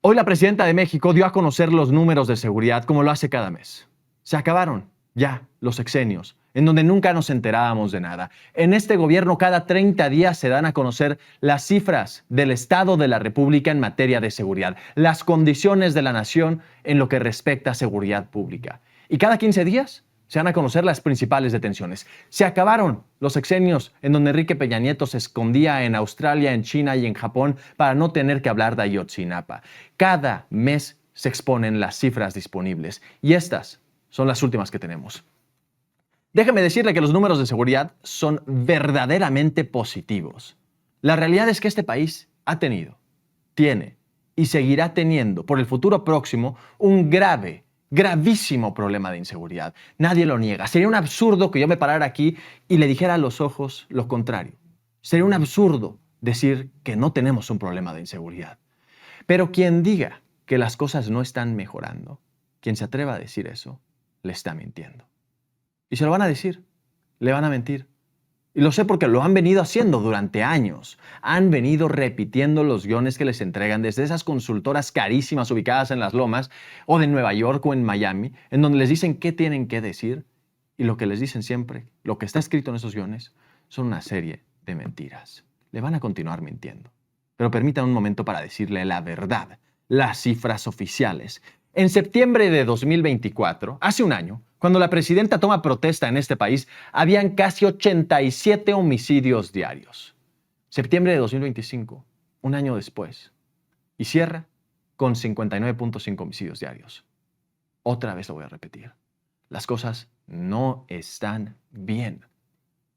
Hoy la presidenta de México dio a conocer los números de seguridad como lo hace cada mes. Se acabaron ya los sexenios, en donde nunca nos enterábamos de nada. En este gobierno cada 30 días se dan a conocer las cifras del Estado de la República en materia de seguridad, las condiciones de la nación en lo que respecta a seguridad pública. Y cada 15 días se dan a conocer las principales detenciones. Se acabaron los sexenios en donde Enrique Peña Nieto se escondía en Australia, en China y en Japón para no tener que hablar de Ayotzinapa. Cada mes se exponen las cifras disponibles y estas son las últimas que tenemos. Déjeme decirle que los números de seguridad son verdaderamente positivos. La realidad es que este país ha tenido, tiene y seguirá teniendo por el futuro próximo un gravísimo problema de inseguridad. Nadie lo niega. Sería un absurdo que yo me parara aquí y le dijera a los ojos lo contrario. Sería un absurdo decir que no tenemos un problema de inseguridad. Pero quien diga que las cosas no están mejorando, quien se atreva a decir eso, le está mintiendo. Y se lo van a decir, le van a mentir. Y lo sé porque lo han venido haciendo durante años. Han venido repitiendo los guiones que les entregan desde esas consultoras carísimas ubicadas en las Lomas o de Nueva York o en Miami, en donde les dicen qué tienen que decir. Y lo que les dicen siempre, lo que está escrito en esos guiones, son una serie de mentiras. Le van a continuar mintiendo. Pero permítanme un momento para decirle la verdad, las cifras oficiales. En septiembre de 2024, hace un año, cuando la presidenta toma protesta en este país, habían casi 87 homicidios diarios. Septiembre de 2025, un año después, y cierra con 59.5 homicidios diarios. Otra vez lo voy a repetir. Las cosas no están bien.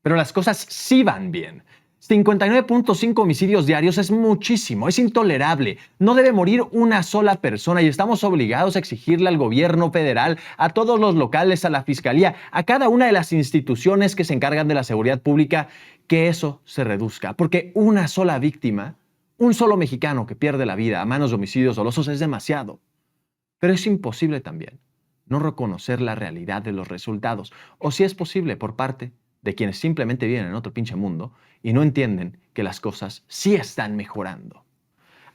Pero las cosas sí van bien. 59.5 homicidios diarios es muchísimo, es intolerable. No debe morir una sola persona y estamos obligados a exigirle al gobierno federal, a todos los locales, a la fiscalía, a cada una de las instituciones que se encargan de la seguridad pública, que eso se reduzca. Porque una sola víctima, un solo mexicano que pierde la vida a manos de homicidios dolosos es demasiado. Pero es imposible también no reconocer la realidad de los resultados, o si es posible por parte de quienes simplemente viven en otro pinche mundo y no entienden que las cosas sí están mejorando.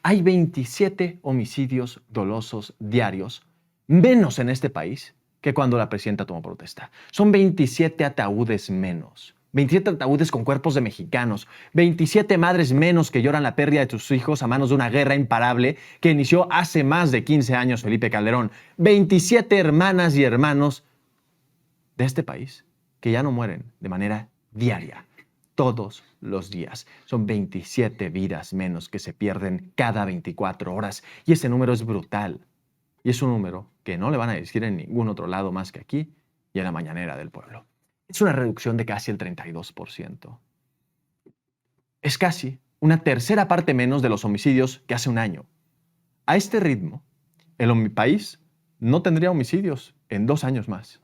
Hay 27 homicidios dolosos diarios, menos en este país que cuando la presidenta tomó protesta. Son 27 ataúdes menos. 27 ataúdes con cuerpos de mexicanos. 27 madres menos que lloran la pérdida de sus hijos a manos de una guerra imparable que inició hace más de 15 años Felipe Calderón. 27 hermanas y hermanos de este país que ya no mueren de manera diaria, todos los días. Son 27 vidas menos que se pierden cada 24 horas. Y ese número es brutal. Y es un número que no le van a decir en ningún otro lado más que aquí y en la mañanera del pueblo. Es una reducción de casi el 32%. Es casi una tercera parte menos de los homicidios que hace un año. A este ritmo, el país no tendría homicidios en 2 años más.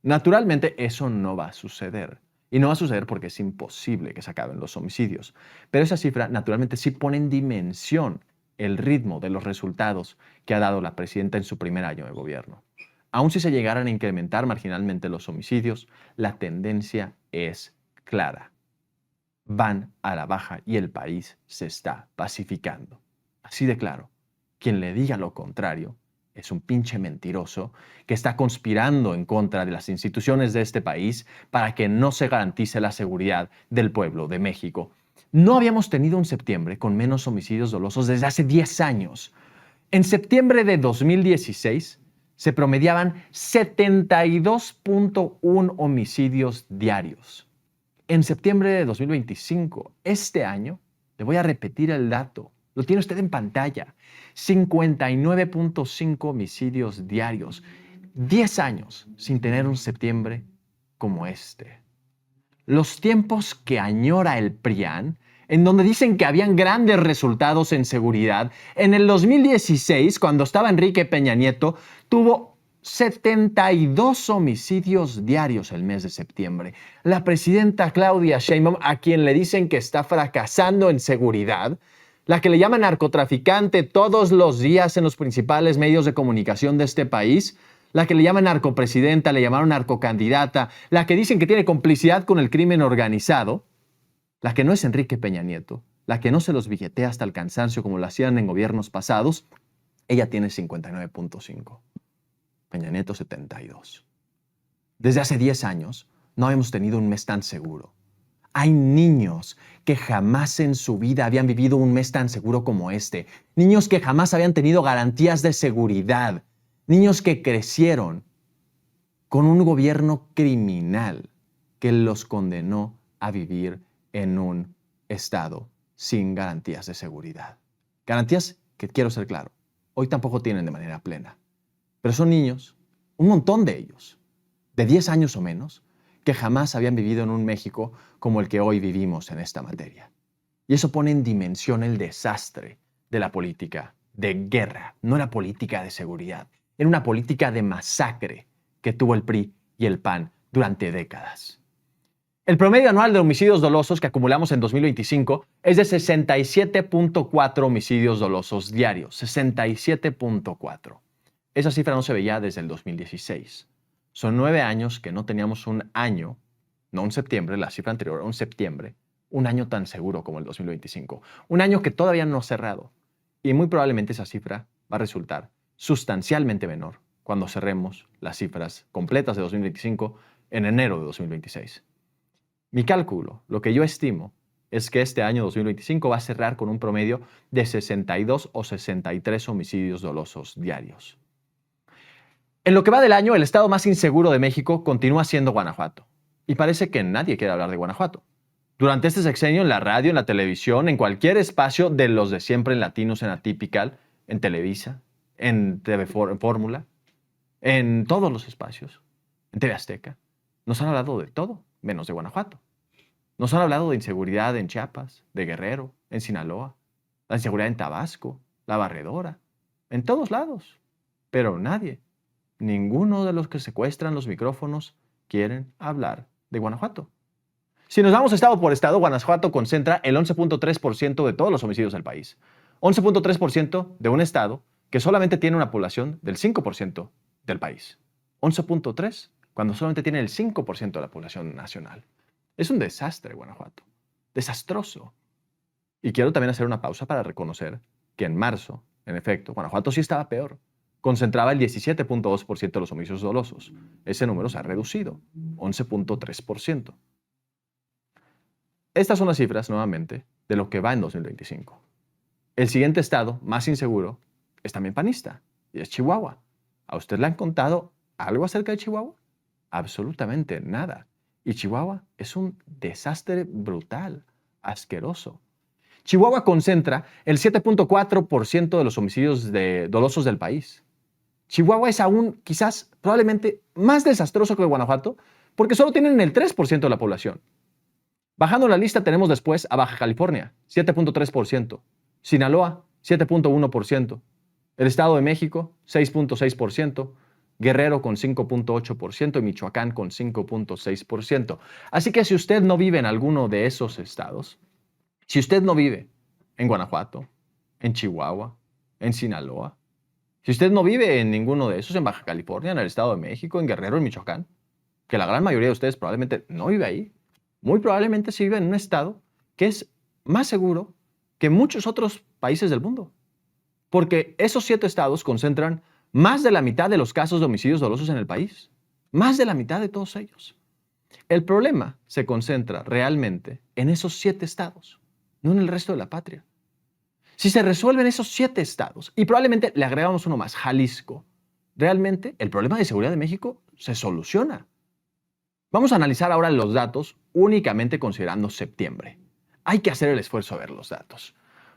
Naturalmente, eso no va a suceder. Y no va a suceder porque es imposible que se acaben los homicidios. Pero esa cifra, naturalmente, sí pone en dimensión el ritmo de los resultados que ha dado la presidenta en su primer año de gobierno. Aun si se llegaran a incrementar marginalmente los homicidios, la tendencia es clara. Van a la baja y el país se está pacificando. Así de claro. Quien le diga lo contrario es un pinche mentiroso que está conspirando en contra de las instituciones de este país para que no se garantice la seguridad del pueblo de México. No habíamos tenido un septiembre con menos homicidios dolosos desde hace 10 años. En septiembre de 2016 se promediaban 72.1 homicidios diarios. En septiembre de 2025, este año, le voy a repetir el dato, lo tiene usted en pantalla, 59.5 homicidios diarios. 10 años sin tener un septiembre como este. Los tiempos que añora el PRIAN, en donde dicen que habían grandes resultados en seguridad, en el 2016, cuando estaba Enrique Peña Nieto, tuvo 72 homicidios diarios el mes de septiembre. La presidenta Claudia Sheinbaum, a quien le dicen que está fracasando en seguridad, la que le llama narcotraficante todos los días en los principales medios de comunicación de este país, la que le llaman narcopresidenta, le llamaron narcocandidata, la que dicen que tiene complicidad con el crimen organizado, la que no es Enrique Peña Nieto, la que no se los billetea hasta el cansancio como lo hacían en gobiernos pasados, Ella tiene 59.5. Peña Nieto 72. Desde hace 10 años no habíamos tenido un mes tan seguro. Hay niños que jamás en su vida habían vivido un mes tan seguro como este. Niños que jamás habían tenido garantías de seguridad. Niños que crecieron con un gobierno criminal que los condenó a vivir en un estado sin garantías de seguridad. Garantías que, quiero ser claro, hoy tampoco tienen de manera plena. Pero son niños, un montón de ellos, de 10 años o menos, que jamás habían vivido en un México como el que hoy vivimos en esta materia. Y eso pone en dimensión el desastre de la política de guerra, no la política de seguridad. Era una política de masacre que tuvo el PRI y el PAN durante décadas. El promedio anual de homicidios dolosos que acumulamos en 2025 es de 67.4 homicidios dolosos diarios. 67.4. Esa cifra no se veía desde el 2016. Son 9 años que no teníamos un año, no un septiembre, la cifra anterior era un septiembre, un año tan seguro como el 2025. Un año que todavía no ha cerrado. Y muy probablemente esa cifra va a resultar sustancialmente menor cuando cerremos las cifras completas de 2025 en enero de 2026. Mi cálculo, lo que yo estimo, es que este año 2025 va a cerrar con un promedio de 62 o 63 homicidios dolosos diarios. En lo que va del año, el estado más inseguro de México continúa siendo Guanajuato. Y parece que nadie quiere hablar de Guanajuato. Durante este sexenio, en la radio, en la televisión, en cualquier espacio de los de siempre en Latinos, en Atípical, en Televisa, en TV Fórmula, en todos los espacios, en TV Azteca, nos han hablado de todo, menos de Guanajuato. Nos han hablado de inseguridad en Chiapas, de Guerrero, en Sinaloa, la inseguridad en Tabasco, la barredora, en todos lados. Pero nadie, ninguno de los que secuestran los micrófonos quieren hablar de Guanajuato. Si nos vamos estado por estado, Guanajuato concentra el 11.3% de todos los homicidios del país. 11.3% de un estado que solamente tiene una población del 5% del país. 11.3% cuando solamente tiene el 5% de la población nacional. Es un desastre, Guanajuato. Desastroso. Y quiero también hacer una pausa para reconocer que en marzo, en efecto, Guanajuato sí estaba peor. Concentraba el 17.2% de los homicidios dolosos. Ese número se ha reducido, 11.3%. Estas son las cifras, nuevamente, de lo que va en 2025. El siguiente estado, más inseguro, es también panista, y es Chihuahua. ¿A usted le han contado algo acerca de Chihuahua? Absolutamente nada. Y Chihuahua es un desastre brutal, asqueroso. Chihuahua concentra el 7.4% de los homicidios dolosos del país. Chihuahua es aún, quizás, probablemente más desastroso que Guanajuato, porque solo tienen el 3% de la población. Bajando la lista tenemos después a Baja California, 7.3%, Sinaloa, 7.1%, el Estado de México, 6.6%, Guerrero con 5.8% y Michoacán con 5.6%. Así que si usted no vive en alguno de esos estados, si usted no vive en Guanajuato, en Chihuahua, en Sinaloa, si usted no vive en ninguno de esos, en Baja California, en el Estado de México, en Guerrero, en Michoacán, que la gran mayoría de ustedes probablemente no vive ahí, muy probablemente sí vive en un estado que es más seguro que muchos otros países del mundo. Porque esos 7 estados concentran más de la mitad de los casos de homicidios dolosos en el país. Más de la mitad de todos ellos. El problema se concentra realmente en esos 7 estados, no en el resto de la patria. Si se resuelven esos 7 estados, y probablemente le agregamos uno más, Jalisco, realmente el problema de seguridad de México se soluciona. Vamos a analizar ahora los datos únicamente considerando septiembre. Hay que hacer el esfuerzo a ver los datos.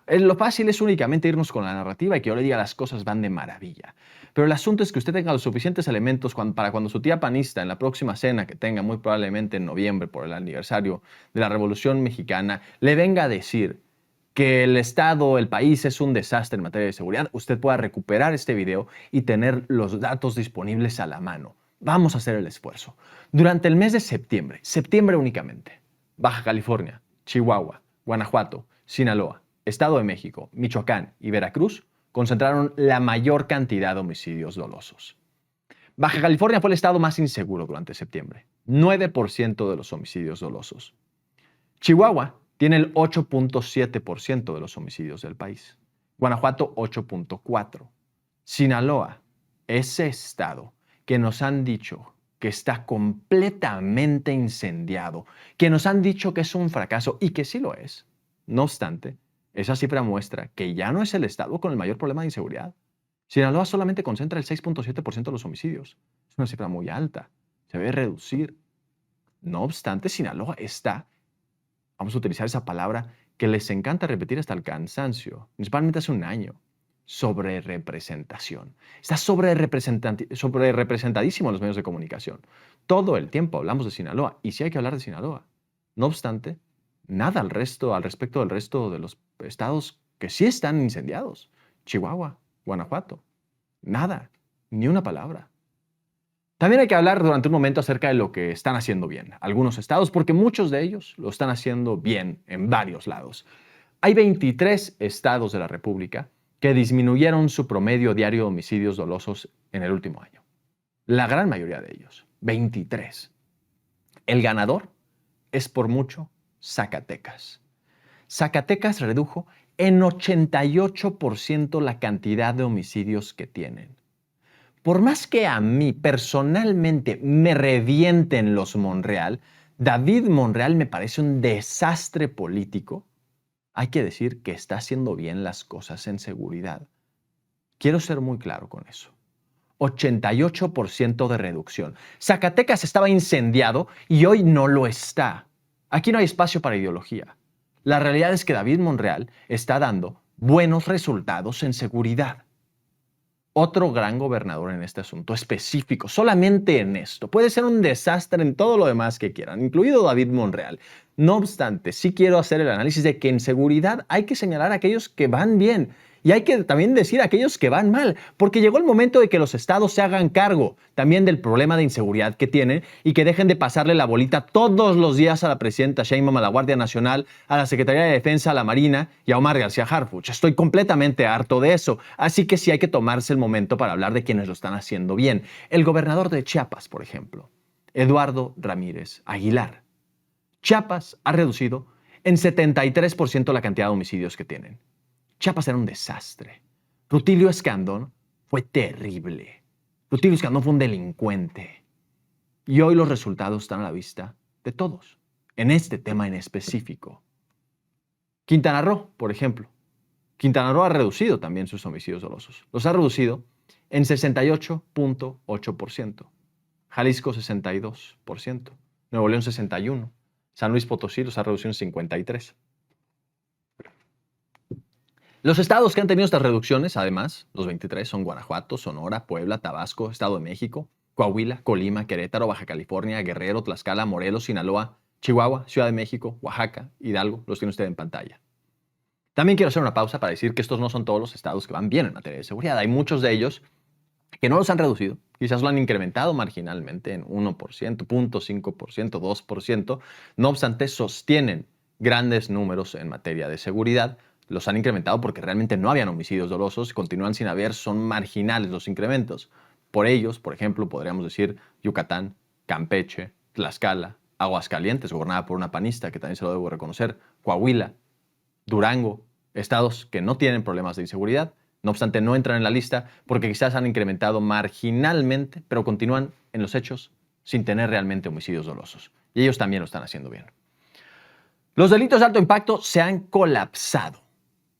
Lo fácil es únicamente irnos con la narrativa y que yo le diga las cosas van de maravilla. Pero el asunto es que usted tenga los suficientes elementos para cuando su tía panista en la próxima cena que tenga muy probablemente en noviembre por el aniversario de la Revolución Mexicana le venga a decir que el Estado, el país es un desastre en materia de seguridad, usted pueda recuperar este video y tener los datos disponibles a la mano. Vamos a hacer el esfuerzo. Durante el mes de septiembre únicamente, Baja California, Chihuahua, Guanajuato, Sinaloa, Estado de México, Michoacán y Veracruz concentraron la mayor cantidad de homicidios dolosos. Baja California fue el estado más inseguro durante septiembre, 9% de los homicidios dolosos. Chihuahua tiene el 8.7% de los homicidios del país. Guanajuato, 8.4%. Sinaloa, ese estado que nos han dicho que está completamente incendiado, que nos han dicho que es un fracaso y que sí lo es. No obstante, esa cifra muestra que ya no es el estado con el mayor problema de inseguridad. Sinaloa solamente concentra el 6.7% de los homicidios. Es una cifra muy alta. Se debe reducir. No obstante, Sinaloa está, vamos a utilizar esa palabra que les encanta repetir hasta el cansancio, principalmente hace un año, sobrerepresentación. Está sobrerepresentadísimo en los medios de comunicación. Todo el tiempo hablamos de Sinaloa y sí hay que hablar de Sinaloa. No obstante, nada al respecto del resto de los estados que sí están incendiados. Chihuahua, Guanajuato, nada, ni una palabra. También hay que hablar durante un momento acerca de lo que están haciendo bien algunos estados, porque muchos de ellos lo están haciendo bien en varios lados. Hay 23 estados de la República que disminuyeron su promedio diario de homicidios dolosos en el último año. La gran mayoría de ellos, 23. El ganador es por mucho Zacatecas. Zacatecas redujo en 88% la cantidad de homicidios que tienen. Por más que a mí personalmente me revienten los Monreal, David Monreal me parece un desastre político. Hay que decir que está haciendo bien las cosas en seguridad. Quiero ser muy claro con eso. 88% de reducción. Zacatecas estaba incendiado y hoy no lo está. Aquí no hay espacio para ideología. La realidad es que David Monreal está dando buenos resultados en seguridad. Otro gran gobernador en este asunto específico, solamente en esto. Puede ser un desastre en todo lo demás que quieran, incluido David Monreal. No obstante, sí quiero hacer el análisis de que en seguridad hay que señalar a aquellos que van bien y hay que también decir a aquellos que van mal, porque llegó el momento de que los estados se hagan cargo también del problema de inseguridad que tienen y que dejen de pasarle la bolita todos los días a la presidenta Sheinbaum, a la Guardia Nacional, a la Secretaría de Defensa, a la Marina y a Omar García Harfuch. Estoy completamente harto de eso, así que sí hay que tomarse el momento para hablar de quienes lo están haciendo bien. El gobernador de Chiapas, por ejemplo, Eduardo Ramírez Aguilar. Chiapas ha reducido en 73% la cantidad de homicidios que tienen. Chiapas era un desastre. Rutilio Escandón fue terrible. Rutilio Escandón fue un delincuente. Y hoy los resultados están a la vista de todos, en este tema en específico. Quintana Roo, por ejemplo. Quintana Roo ha reducido también sus homicidios dolosos. Los ha reducido en 68.8%. Jalisco 62%. Nuevo León 61%. San Luis Potosí los ha reducido en 53%. Los estados que han tenido estas reducciones, además, los 23 son Guanajuato, Sonora, Puebla, Tabasco, Estado de México, Coahuila, Colima, Querétaro, Baja California, Guerrero, Tlaxcala, Morelos, Sinaloa, Chihuahua, Ciudad de México, Oaxaca, Hidalgo, los tiene usted en pantalla. También quiero hacer una pausa para decir que estos no son todos los estados que van bien en materia de seguridad. Hay muchos de ellos que no los han reducido, quizás lo han incrementado marginalmente en 1%, 0.5%, 2%. No obstante, sostienen grandes números en materia de seguridad. Los han incrementado porque realmente no habían homicidios dolosos, continúan sin haber, son marginales los incrementos. Por ellos, por ejemplo, podríamos decir Yucatán, Campeche, Tlaxcala, Aguascalientes, gobernada por una panista, que también se lo debo reconocer, Coahuila, Durango, estados que no tienen problemas de inseguridad, no obstante no entran en la lista porque quizás han incrementado marginalmente, pero continúan en los hechos sin tener realmente homicidios dolosos. Y ellos también lo están haciendo bien. Los delitos de alto impacto se han colapsado.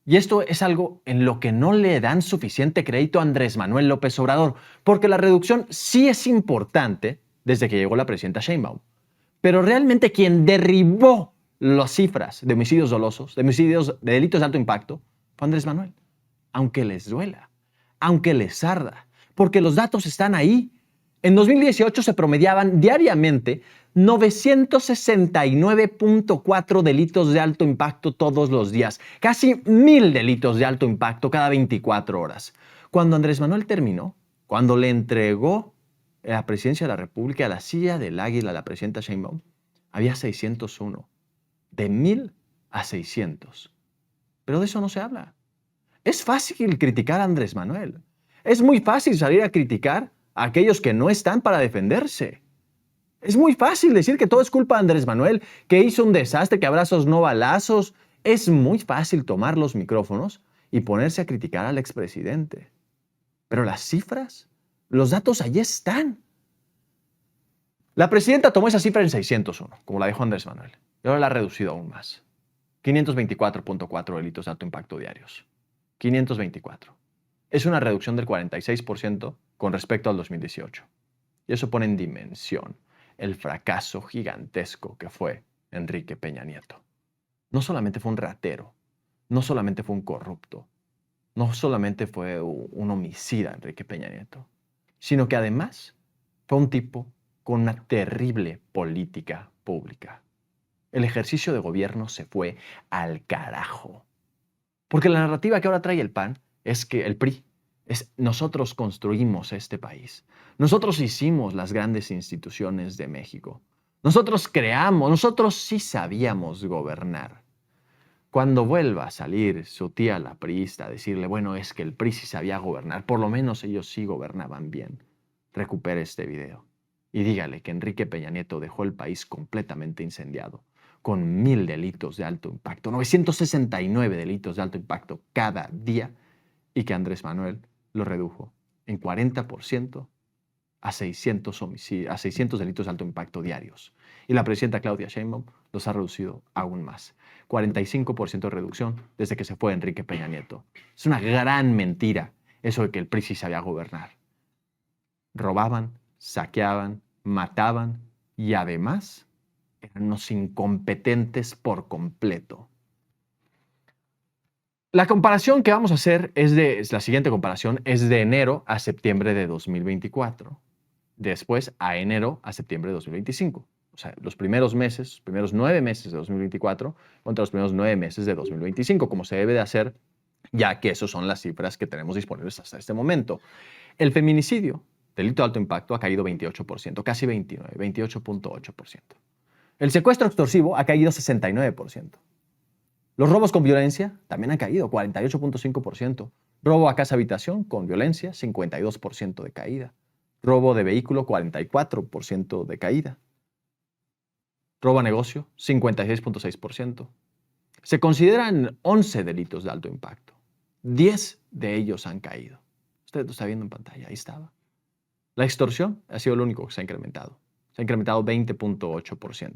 Y esto es algo en lo que no le dan suficiente crédito a Andrés Manuel López Obrador, porque la reducción sí es importante desde que llegó la presidenta Sheinbaum. Pero realmente quien derribó las cifras de homicidios dolosos, de delitos de alto impacto, fue Andrés Manuel. Aunque les duela, aunque les arda, porque los datos están ahí. En 2018 se promediaban diariamente 969.4 delitos de alto impacto todos los días, casi 1,000 delitos de alto impacto cada 24 horas. Cuando Andrés Manuel terminó, cuando le entregó la presidencia de la República a la silla del águila a la presidenta Sheinbaum, había 601, de 1,000 a 600. Pero de eso no se habla. Es fácil criticar a Andrés Manuel. Es muy fácil salir a criticar a aquellos que no están para defenderse. Es muy fácil decir que todo es culpa de Andrés Manuel, que hizo un desastre, que abrazos no balazos. Es muy fácil tomar los micrófonos y ponerse a criticar al expresidente. Pero las cifras, los datos allí están. La presidenta tomó esa cifra en 601, como la dejó Andrés Manuel, y ahora la ha reducido aún más. 524.4 delitos de alto impacto diarios. 524. Es una reducción del 46% con respecto al 2018. Y eso pone en dimensión el fracaso gigantesco que fue Enrique Peña Nieto. No solamente fue un ratero, no solamente fue un corrupto, no solamente fue un homicida Enrique Peña Nieto, sino que además fue un tipo con una terrible política pública. El ejercicio de gobierno se fue al carajo. Porque la narrativa que ahora trae el PAN es que el PRI es nosotros construimos este país. Nosotros hicimos las grandes instituciones de México. Nosotros creamos, nosotros sí sabíamos gobernar. Cuando vuelva a salir su tía la priista a decirle, bueno, es que el PRI sí sabía gobernar, por lo menos ellos sí gobernaban bien, recupere este video y dígale que Enrique Peña Nieto dejó el país completamente incendiado, con 1000 delitos de alto impacto, 969 delitos de alto impacto cada día, y que Andrés Manuel lo redujo en 40% a 600 delitos de alto impacto diarios. Y la presidenta Claudia Sheinbaum los ha reducido aún más. 45% de reducción desde que se fue Enrique Peña Nieto. Es una gran mentira eso de que el PRI sí sabía gobernar. Robaban, saqueaban, mataban y además eran unos incompetentes por completo. La comparación que vamos a hacer la siguiente comparación es de enero a septiembre de 2024. Después a enero a septiembre de 2025. O sea, los primeros 9 meses de 2024 contra los primeros 9 meses de 2025, como se debe de hacer, ya que esas son las cifras que tenemos disponibles hasta este momento. El feminicidio, delito de alto impacto, ha caído 28%, casi 29, 28.8%. El secuestro extorsivo ha caído 69%. Los robos con violencia también han caído, 48.5%. Robo a casa-habitación con violencia, 52% de caída. Robo de vehículo, 44% de caída. Robo a negocio, 56.6%. Se consideran 11 delitos de alto impacto. 10 de ellos han caído. Usted lo está viendo en pantalla, ahí estaba. La extorsión ha sido lo único que se ha incrementado. Se ha incrementado 20.8%.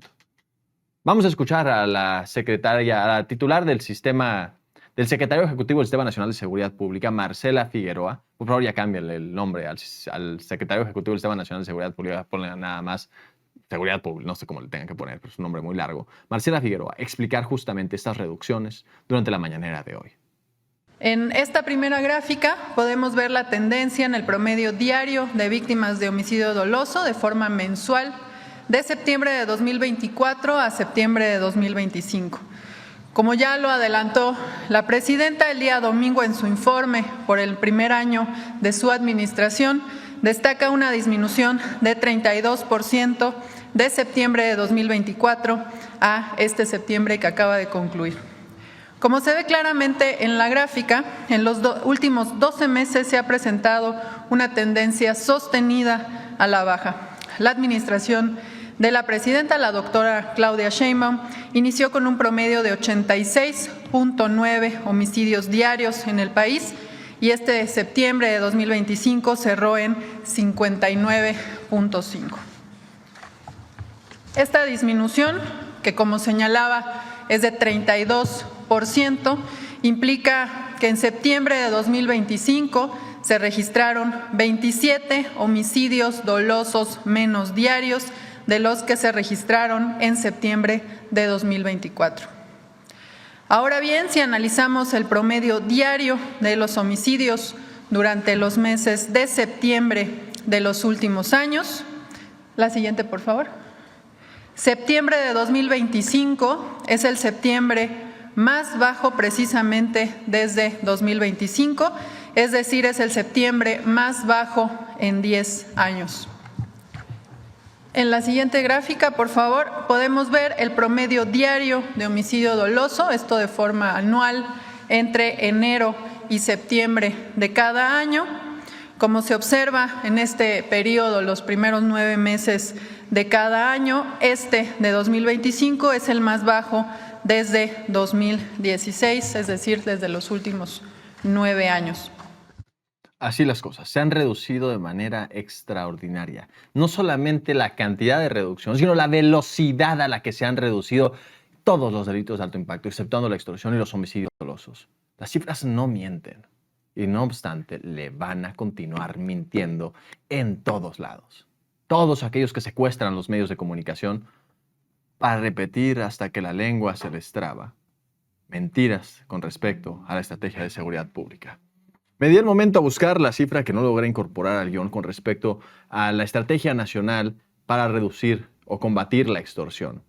Vamos a escuchar a la titular del secretario ejecutivo del Sistema Nacional de Seguridad Pública, Marcela Figueroa. Por favor, ya cámbienle el nombre al secretario ejecutivo del Sistema Nacional de Seguridad Pública. Ponle nada más Seguridad Pública, no sé cómo le tengan que poner, pero es un nombre muy largo. Marcela Figueroa, explicar justamente estas reducciones durante la mañanera de hoy. En esta primera gráfica podemos ver la tendencia en el promedio diario de víctimas de homicidio doloso de forma mensual de septiembre de 2024 a septiembre de 2025. Como ya lo adelantó la presidenta el día domingo en su informe por el primer año de su administración, destaca una disminución de 32% de septiembre de 2024 a este septiembre que acaba de concluir. Como se ve claramente en la gráfica, en los últimos 12 meses se ha presentado una tendencia sostenida a la baja. La administración de la presidenta, la doctora Claudia Sheinbaum, inició con un promedio de 86.9 homicidios diarios en el país y este septiembre de 2025 cerró en 59.5. Esta disminución, que como señalaba es de 32%, implica que en septiembre de 2025 se registraron 27 homicidios dolosos menos diarios de los que se registraron en septiembre de 2024. Ahora bien, si analizamos el promedio diario de los homicidios durante los meses de septiembre de los últimos años, la siguiente, por favor. Septiembre de 2025 es el septiembre más bajo precisamente desde 2025, es decir, es el septiembre más bajo en 10 años. En la siguiente gráfica, por favor, podemos ver el promedio diario de homicidio doloso, esto de forma anual, entre enero y septiembre de cada año. Como se observa en este periodo, los primeros 9 meses de cada año, este de 2025 es el más bajo desde 2016, es decir, desde los últimos 9 años. Así las cosas, se han reducido de manera extraordinaria. No solamente la cantidad de reducción, sino la velocidad a la que se han reducido todos los delitos de alto impacto, exceptuando la extorsión y los homicidios dolosos. Las cifras no mienten y no obstante le van a continuar mintiendo en todos lados. Todos aquellos que secuestran los medios de comunicación para repetir hasta que la lengua se les traba mentiras con respecto a la estrategia de seguridad pública. Me di el momento a buscar la cifra que no logré incorporar al guión con respecto a la Estrategia Nacional para reducir o combatir la extorsión.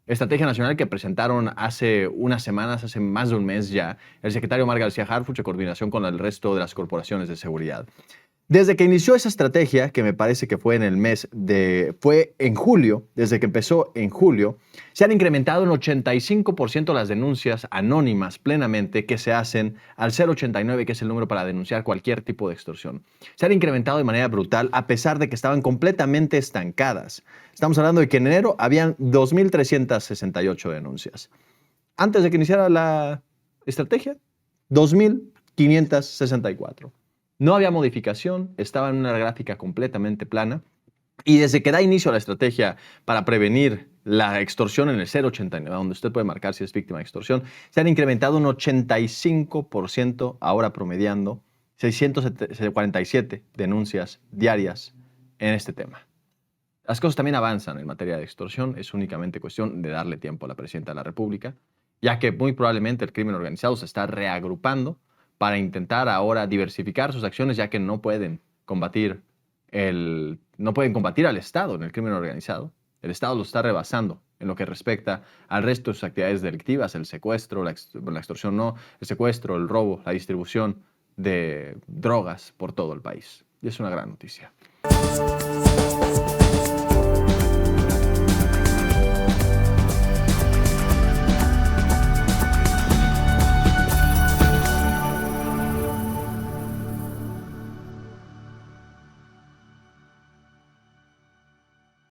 Estrategia nacional que presentaron hace unas semanas, hace más de un mes ya, el secretario Omar García Harfuch en coordinación con el resto de las corporaciones de seguridad. Desde que inició esa estrategia, que me parece que fue fue en julio, desde que empezó en julio, se han incrementado en 85% las denuncias anónimas plenamente que se hacen al 089, que es el número para denunciar cualquier tipo de extorsión. Se han incrementado de manera brutal a pesar de que estaban completamente estancadas. Estamos hablando de que en enero habían 2.368 denuncias. Antes de que iniciara la estrategia, 2.564. No había modificación, estaba en una gráfica completamente plana. Y desde que da inicio a la estrategia para prevenir la extorsión en el 089, donde usted puede marcar si es víctima de extorsión, se han incrementado un 85%, ahora promediando 647 denuncias diarias en este tema. Las cosas también avanzan en materia de extorsión, es únicamente cuestión de darle tiempo a la Presidenta de la República, ya que muy probablemente el crimen organizado se está reagrupando para intentar ahora diversificar sus acciones, ya que no pueden combatir al Estado en el crimen organizado. El Estado lo está rebasando en lo que respecta al resto de sus actividades delictivas, el secuestro, la extorsión no, el secuestro, el robo, la distribución de drogas por todo el país. Y es una gran noticia.